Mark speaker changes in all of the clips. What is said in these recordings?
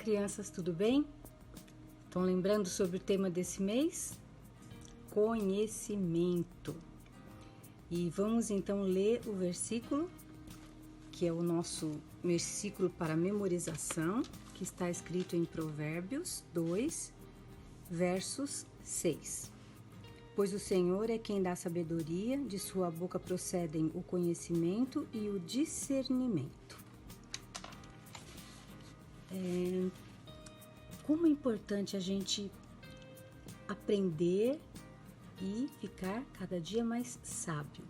Speaker 1: crianças, tudo bem? Estão lembrando sobre o tema desse mês? Conhecimento. E vamos então ler o versículo, que é o nosso versículo para memorização, que está escrito em Provérbios 2, versos 6. Pois o Senhor é quem dá sabedoria, de sua boca procedem o conhecimento e o discernimento. Como é importante a gente aprender e ficar cada dia mais sábio.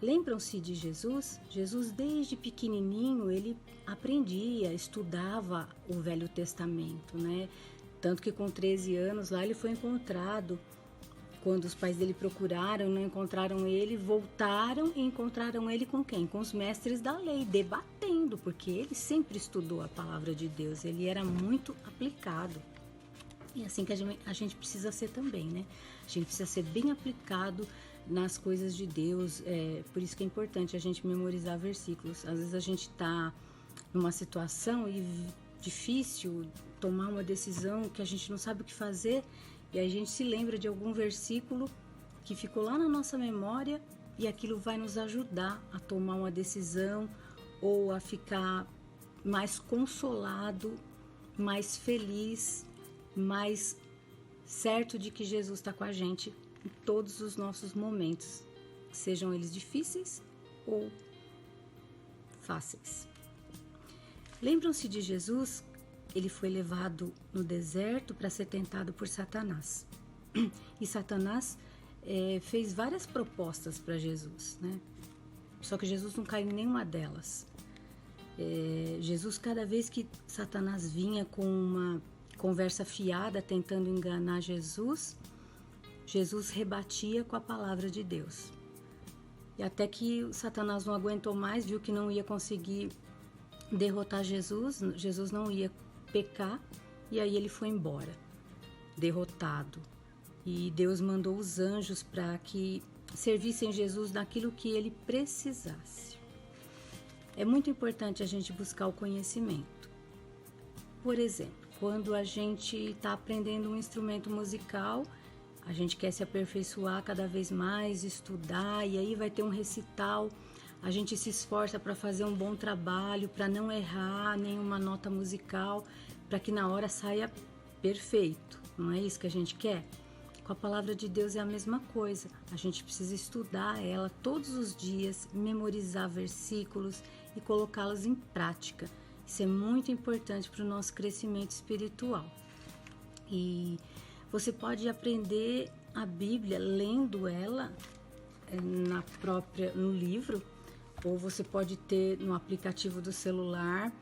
Speaker 1: Lembram-se de Jesus? Jesus desde pequenininho ele aprendia, estudava o Velho Testamento, né? Tanto que com 13 anos lá ele foi encontrado. Quando os pais dele procuraram, não encontraram ele, voltaram e encontraram ele com quem? Com os mestres da lei, debatendo, porque ele sempre estudou a palavra de Deus, ele era muito aplicado. E assim que a gente precisa ser também, né? A gente precisa ser bem aplicado nas coisas de Deus, por isso que é importante a gente memorizar versículos. Às vezes a gente está numa situação difícil, tomar uma decisão que a gente não sabe o que fazer, e a gente se lembra de algum versículo que ficou lá na nossa memória e aquilo vai nos ajudar a tomar uma decisão ou a ficar mais consolado, mais feliz, mais certo de que Jesus está com a gente em todos os nossos momentos, sejam eles difíceis ou fáceis. Lembram-se de Jesus? Ele foi levado no deserto para ser tentado por Satanás. E Satanás fez várias propostas para Jesus, né? Só que Jesus não caiu em nenhuma delas. Jesus, cada vez que Satanás vinha com uma conversa fiada tentando enganar Jesus, Jesus rebatia com a palavra de Deus. E até que Satanás não aguentou mais, viu que não ia conseguir derrotar Jesus, Jesus não ia pecar, e aí ele foi embora, derrotado. E Deus mandou os anjos para que servissem Jesus naquilo que ele precisasse. É muito importante a gente buscar o conhecimento. Por exemplo, quando a gente está aprendendo um instrumento musical, a gente quer se aperfeiçoar cada vez mais, estudar, e aí vai ter um recital. A gente se esforça para fazer um bom trabalho, para não errar nenhuma nota musical, para que na hora saia perfeito. Não é isso que a gente quer? Com a palavra de Deus é a mesma coisa. A gente precisa estudar ela todos os dias, memorizar versículos e colocá-los em prática. Isso é muito importante para o nosso crescimento espiritual. E você pode aprender a Bíblia lendo ela no livro, ou você pode ter no aplicativo do celular,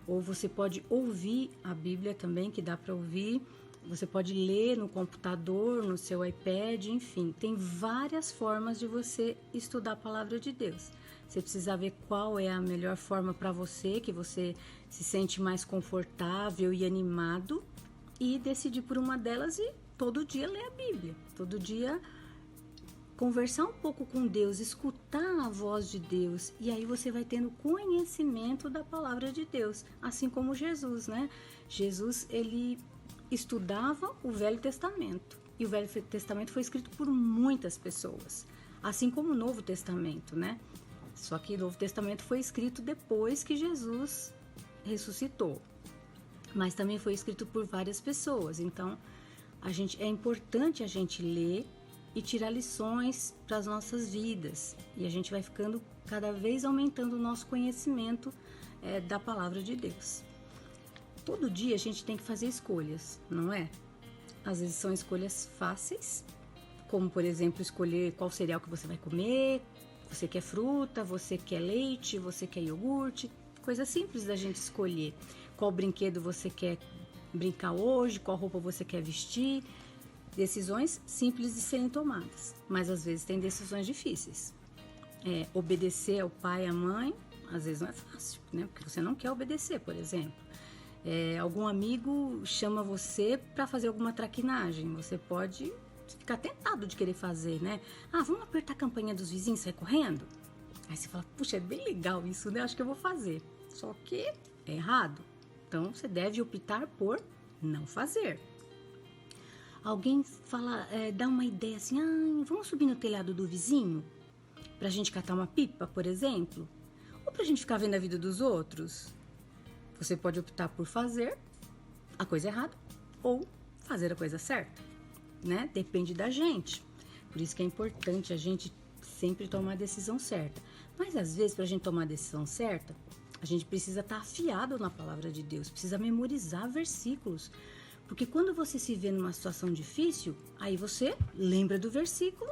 Speaker 1: ou você pode ouvir a Bíblia também, que dá para ouvir. Você pode ler no computador, no seu iPad, enfim. Tem várias formas de você estudar a palavra de Deus. Você precisa ver qual é a melhor forma para você, que você se sente mais confortável e animado, e decidir por uma delas e todo dia ler a Bíblia. Todo dia conversar um pouco com Deus, escutar a voz de Deus, e aí você vai tendo conhecimento da palavra de Deus, assim como Jesus, né? Jesus, ele estudava o Velho Testamento, e o Velho Testamento foi escrito por muitas pessoas, assim como o Novo Testamento, né? Só que o Novo Testamento foi escrito depois que Jesus ressuscitou, mas também foi escrito por várias pessoas. Então, é importante a gente ler e tirar lições para as nossas vidas, e a gente vai ficando cada vez aumentando o nosso conhecimento da palavra de Deus. Todo dia a gente tem que fazer escolhas, não é? Às vezes são escolhas fáceis, como por exemplo escolher qual cereal que você vai comer, você quer fruta, você quer leite, você quer iogurte, coisa simples da gente escolher. Qual brinquedo você quer brincar hoje, qual roupa você quer vestir. Decisões simples de serem tomadas, mas às vezes tem decisões difíceis. Obedecer ao pai e à mãe, às vezes não é fácil, né? Porque você não quer obedecer, por exemplo. Algum amigo chama você para fazer alguma traquinagem, você pode ficar tentado de querer fazer, né? Vamos apertar a campainha dos vizinhos e sair correndo? Aí você fala, puxa, é bem legal isso, né? Acho que eu vou fazer. Só que é errado. Então, você deve optar por não fazer. Alguém fala, dá uma ideia assim, vamos subir no telhado do vizinho pra gente catar uma pipa, por exemplo? Ou pra gente ficar vendo a vida dos outros? Você pode optar por fazer a coisa errada ou fazer a coisa certa, né? Depende da gente. Por isso que é importante a gente sempre tomar a decisão certa. Mas às vezes, pra gente tomar a decisão certa, a gente precisa estar afiado na palavra de Deus, precisa memorizar versículos. Porque quando você se vê numa situação difícil, aí você lembra do versículo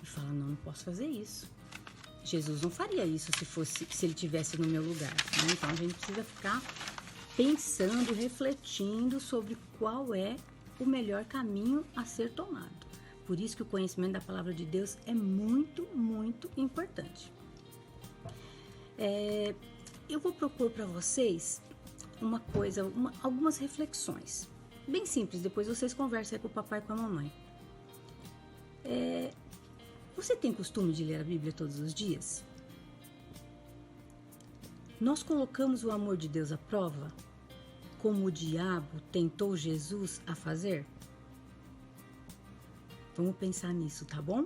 Speaker 1: e fala, não posso fazer isso. Jesus não faria isso se ele estivesse no meu lugar, né? Então a gente precisa ficar pensando, refletindo sobre qual é o melhor caminho a ser tomado. Por isso que o conhecimento da palavra de Deus é muito, muito importante. Eu vou propor para vocês algumas reflexões. Bem simples, depois vocês conversem com o papai e com a mamãe. Você tem costume de ler a Bíblia todos os dias? Nós colocamos o amor de Deus à prova, como o diabo tentou Jesus a fazer? Vamos pensar nisso, tá bom?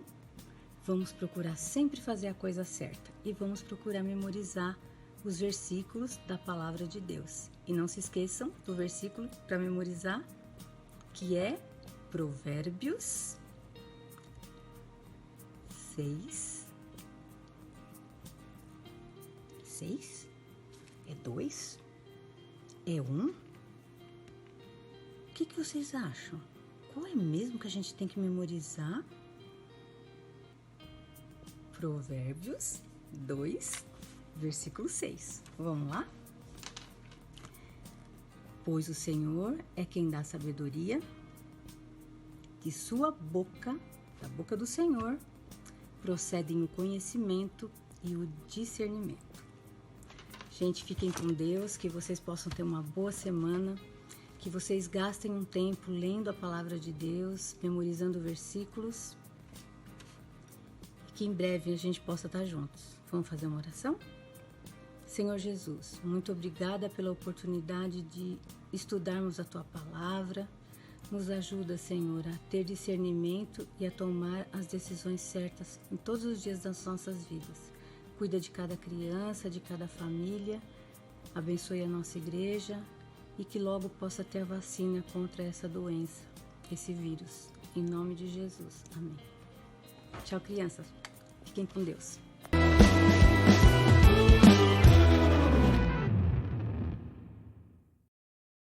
Speaker 1: Vamos procurar sempre fazer a coisa certa e vamos procurar memorizar os versículos da palavra de Deus. E não se esqueçam do versículo para memorizar, que é Provérbios 6. 6? É 2? É 1? O que vocês acham? Qual é mesmo que a gente tem que memorizar? Provérbios 2, versículo 6. Vamos lá? Pois o Senhor é quem dá sabedoria, de sua boca, da boca do Senhor, procedem o conhecimento e o discernimento. Gente, fiquem com Deus, que vocês possam ter uma boa semana, que vocês gastem um tempo lendo a palavra de Deus, memorizando versículos, e que em breve a gente possa estar juntos. Vamos fazer uma oração? Senhor Jesus, muito obrigada pela oportunidade de estudarmos a Tua palavra. Nos ajuda, Senhor, a ter discernimento e a tomar as decisões certas em todos os dias das nossas vidas. Cuida de cada criança, de cada família. Abençoe a nossa igreja e que logo possa ter vacina contra essa doença, esse vírus. Em nome de Jesus. Amém. Tchau, crianças. Fiquem com Deus.